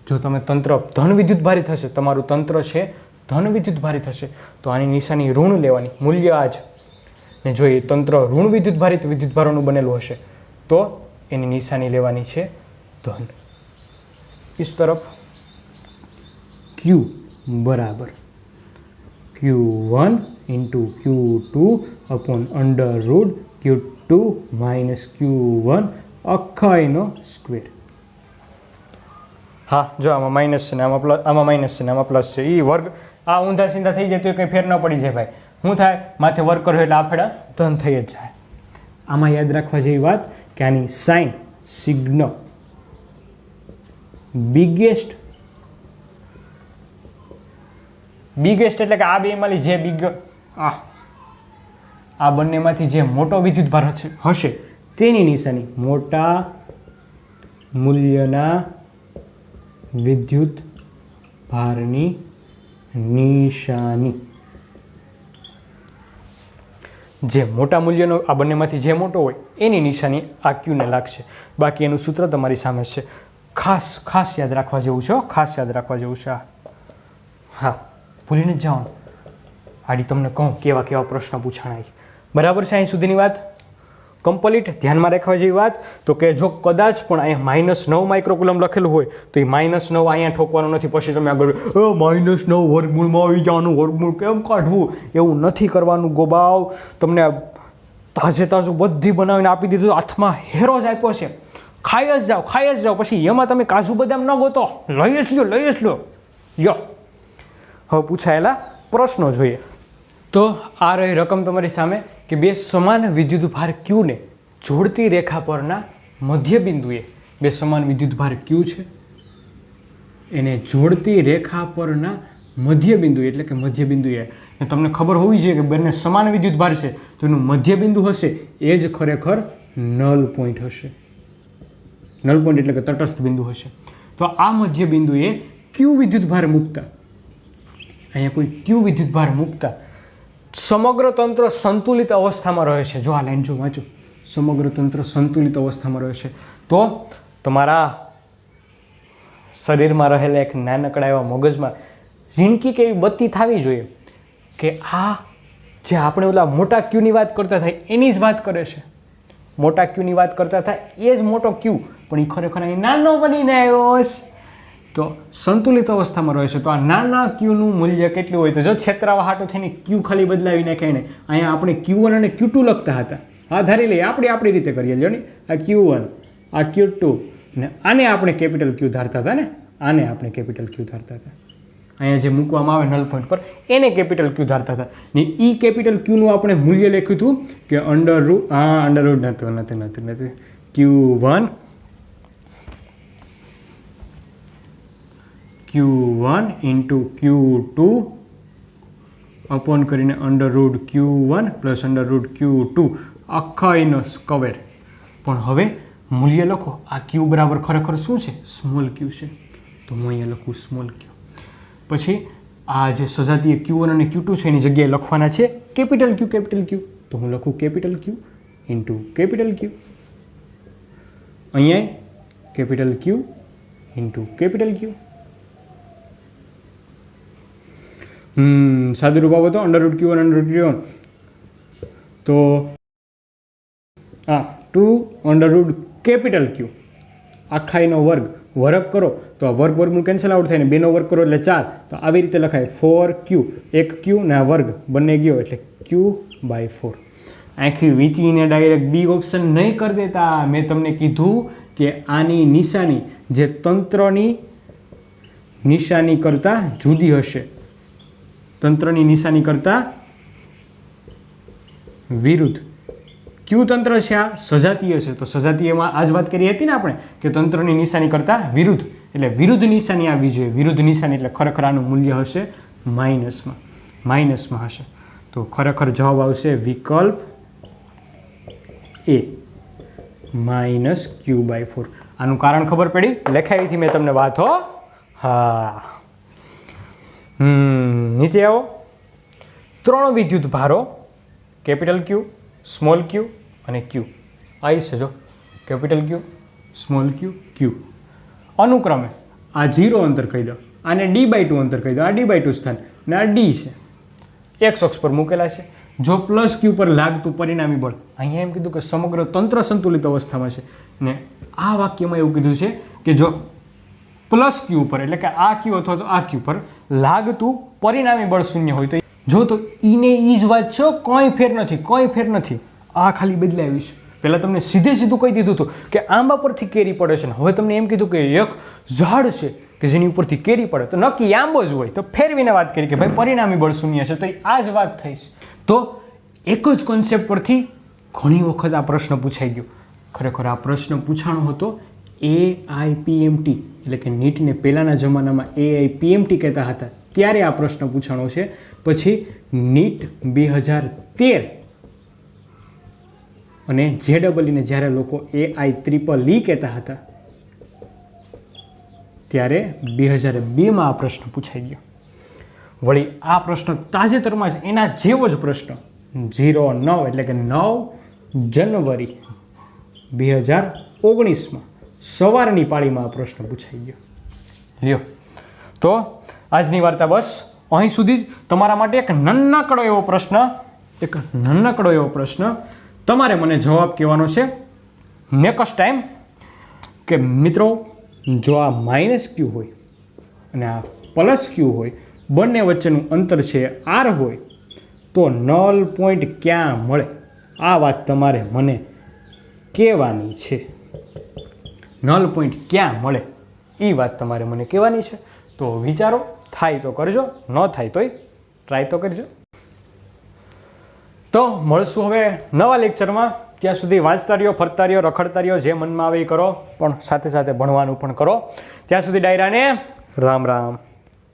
Speaker 1: જો તમે તંત્ર ધન વિદ્યુતભારિત હશે, તમારું તંત્ર છે ધન વિદ્યુતભારિત હશે તો આની નિશાની ઋણ લેવાની, મૂલ્ય આ જ. ને જો એ તંત્ર ઋણ વિદ્યુતભારિત વિદ્યુતભારોનું બનેલું હશે તો એની નિશાની લેવાની છે ધન. इस तरफ Q बराबर Q1 into Q2 upon under root Q2 minus Q1 अखाईनो स्क्वेर. हाँ जो आमा माइनस है आमा प्लस, आमा माइनस है आमा प्लस है. ये वर्ग आ ऊंधा सीधा थी जाए तो कहीं फेर न पड़ी जाए भाई. हूँ थाय माथे वर्ग करो એટલે આ ફેડા ધન થઈ જ જાય. આમાં યાદ રાખવા જેવી વાત કે આની સાઇન સિગ્ન बिगेस्ट એટલે કે આ બેમાંથી જે બિગ આ બંનેમાંથી જે મોટો વિદ્યુતભાર હશે તેની નિશાની, મોટા મૂલ્યના વિદ્યુતભારની નિશાની. જે મોટા મૂલ્યનો આ બંનેમાંથી જે મોટો હોય એની નિશાની આ ક્યુને લાગશે. બાકી એનું સૂત્ર તમારી સામે છે. ખાસ યાદ રાખવા જેવું છે, ખાસ યાદ રાખવા જેવું છે. હા ભૂલીને જ જવાનું. આડી તમને કહું કેવા કેવા પ્રશ્ન પૂછાણાય. બરાબર છે અહીં સુધીની વાત કમ્પ્લીટ. ધ્યાનમાં રાખવા જેવી વાત તો કે જો કદાચ પણ અહીંયા -9 માઇક્રોકુલમ લખેલું હોય તો એ -9 અહીંયા ઠોકવાનું નથી. પછી તમે આગળ -9 વર્ગમૂળમાં આવી જવાનું, વર્ગમૂળ કેમ કાઢવું એવું નથી કરવાનું. ગોબાવ તમને તાજે તાજું બધી બનાવીને આપી દીધું, હાથમાં હેરો જ આપ્યો છે. ખાઈ જ જાઓ. પછી એમાં તમે કાજુ બદામ ન ગોતો, લઈ જ લો. યો હવે પૂછાયેલા પ્રશ્નો જોઈએ. તો આ રહી રકમ તમારી સામે કે બે સમાન વિદ્યુતભાર ક્યુને જોડતી રેખા પરના મધ્યબિંદુએ, બે સમાન વિદ્યુતભાર ક્યુ છે એને જોડતી રેખા પરના મધ્યબિંદુ એટલે કે મધ્યબિંદુએ તમને ખબર હોવી જોઈએ કે બંને સમાન વિદ્યુતભાર છે તો એનું મધ્યબિંદુ હશે એ જ ખરેખર નલ પોઈન્ટ હશે. નલ પોઈન્ટ એટલે કે તટસ્થ બિંદુ હશે. તો આ મધ્યબિંદુએ ક્યુ વિદ્યુતભાર મૂકતા, અહીંયા કોઈ ક્યુ વિદ્યુતભાર મૂકતા સમગ્ર તંત્ર સંતુલિત અવસ્થામાં રહે છે. જો આ લાઈન જો વાંચો, સમગ્ર તંત્ર સંતુલિત અવસ્થામાં રહે છે. તો તમારા શરીરમાં રહેલા એક નાનકડા એવા મગજમાં ઝીણકી કેવી બત્તી થવી જોઈએ કે આ જે આપણે ઓલા મોટા ક્યુની વાત કરતા થાય એની જ વાત કરે છે. મોટા ક્યુની વાત કરતા થાય એ જ મોટો ક્યુ, પણ એ ખરેખર અહીં નાનો બનીને આવ્યો છે. તો સંતુલિત અવસ્થામાં રહે છે. તો આ નાના ક્યુનું મૂલ્ય કેટલું હોય? તો જો છેતરાવા હાટો થઈને ક્યુ ખાલી બદલાવી નાખ્યા ને અહીંયા આપણે Q1 અને Q2 લખતા હતા. આ ધારી લઈએ આપણી રીતે કરીએ. લ્યો ને આ Q1 આ Q2 ને આને આપણે કેપિટલ ક્યુ ધારતા હતા ને, આને આપણે કેપિટલ ક્યુ ધારતા હતા. અહીંયા જે મૂકવામાં આવે નલ પોઈન્ટ પર એને કેપિટલ ક્યુ ધારતા હતા ને ઈ કેપિટલ ક્યુનું આપણે મૂલ્ય લખ્યું હતું કે અંડરરૂટ નથી Q1 ઇન્ટુ Q2 અપોન કરીને under root Q1 plus under root Q2 આખા એનો સ્ક્વેર. પણ હવે મૂલ્ય લખો. આ ક્યુ બરાબર ખરેખર શું છે? સ્મોલ ક્યુ છે. તો હું અહીંયા લખું સ્મોલ ક્યુ. પછી આ જે સજાતીય Q1 અને Q2 છે એની જગ્યાએ લખવાના છે કેપિટલ ક્યુ. તો હું લખું capital Q into capital Q. અહીંયા capital Q into capital Q. સાદું રૂપ આપો તો under root Q one under root Q one તો 2 અંડર રૂટ કેપિટલ ક્યુ આખાઈનો વર્ગ કરો તો આ વર્ગમૂળ કેન્સલ આઉટ થાય ને 2નો વર્ગ કરો એટલે 4 તો આવી રીતે લખાય 4q એક ક્યુ ને આ વર્ગ બંને ગયો એટલે q/4 આખી વીંચીને ડાયરેક્ટ બી ઓપ્શન નહીં કરી દેતા. મેં તમને કીધું કે આની નિશાની જે તંત્રની નિશાની કરતાં જુદી હશે, તંત્રની નિશાની કરતાં વિરુદ્ધ. ક્યુ તંત્ર છે આ સજાતીય છે તો સજાતીયમાં આ જ વાત કરી હતી ને આપણે કે તંત્રની નિશાની કરતાં વિરુદ્ધ, એટલે વિરુદ્ધ નિશાની આવવી જોઈએ. વિરુદ્ધ નિશાની એટલે ખરેખર આનું મૂલ્ય હશે માઇનસમાં હશે. તો ખરેખર જવાબ આવશે વિકલ્પ એ -q/4. આનું કારણ ખબર પડી? લખાવીથી મેં તમને વાત હો. હા, નીચે આવો. 3 વિદ્યુત ભારો કેપિટલ ક્યુ, સ્મોલ ક્યુ અને ક્યુ આવી છે. જો કેપિટલ ક્યુ, સ્મોલ ક્યુ, ક્યુ અનુક્રમે આ 0 અંતર કહી દો, આને d/2 અંતર કહી દો, આ d/2 સ્થાન ને આ d છે, x અક્ષ પર મૂકેલા છે. જો પ્લસ ક્યુ પર લાગતું પરિણામી બળ, અહીંયા એમ કીધું કે સમગ્ર તંત્ર સંતુલિત અવસ્થામાં છે ને આ વાક્યમાં એવું કીધું છે કે જો પ્લસ ક્યુ પર એટલે કે આ ક્યુ અથવા તો આ ક્યુ પર લાગતું પરિણામી બળ 0 હોય તો જો તો ઈને ઈ જ વાત છે, કોઈ ફેર નથી. આ ખાલી બદલાવ્યું છે. પહેલાં તમને સીધું કહી દીધું હતું કે આંબા પરથી કેરી પડે છે ને હવે તમને એમ કીધું કે એક ઝાડ છે કે જેની ઉપરથી કેરી પડે તો નક્કી આંબો જ હોય. તો ફેરવીને વાત કરી કે ભાઈ પરિણામી બળ 0 છે તો આ જ વાત થઈ છે. તો એક જ કોન્સેપ્ટ પરથી ઘણી વખત આ પ્રશ્ન પૂછાઈ ગયો. ખરેખર આ પ્રશ્ન પૂછાણો હતો AIPMT એટલે કે નીટને પહેલાંના જમાનામાં AIPMT કહેતા હતા ત્યારે આ પ્રશ્ન પૂછાણો છે. પછી નીટ 2013 અને JEE જ્યારે લોકો AIEEE કહેતા હતા ત્યારે 2002માં આ પ્રશ્ન પૂછાઈ ગયો. વળી આ પ્રશ્ન તાજેતરમાં જ એના જેવો જ પ્રશ્ન 09 એટલે કે 9 જાન્યુઆરી 2019માં સવારની પાળીમાં આ પ્રશ્ન પૂછાઈ ગયો. લ્યો, તો આજની વાર્તા બસ અહીં સુધી જ. તમારા માટે એક નાનકડો એવો પ્રશ્ન તમારે મને જવાબ કહેવાનો છે નેક્સ્ટ ટાઈમ કે મિત્રો જો આ -q હોય અને આ +q હોય, બંને વચ્ચેનું અંતર છે r હોય તો નલ પોઈન્ટ ક્યાં મળે આ વાત તમારે મને કહેવાની છે. નલ પોઈન્ટ ક્યાં મળે એ વાત તમારે મને કહેવાની છે. તો વિચારો, થાય તો કરજો, ન થાય તોય ટ્રાય તો કરજો. તો મળશું હવે નવા લેક્ચરમાં. ત્યાં સુધી વાંચતા રહ્યો, ફરતા રહ્યો, રખડતા રહ્યો, જે મનમાં આવે એ કરો, પણ સાથે સાથે ભણવાનું પણ કરો. ત્યાં સુધી ડાયરાને રામ રામ.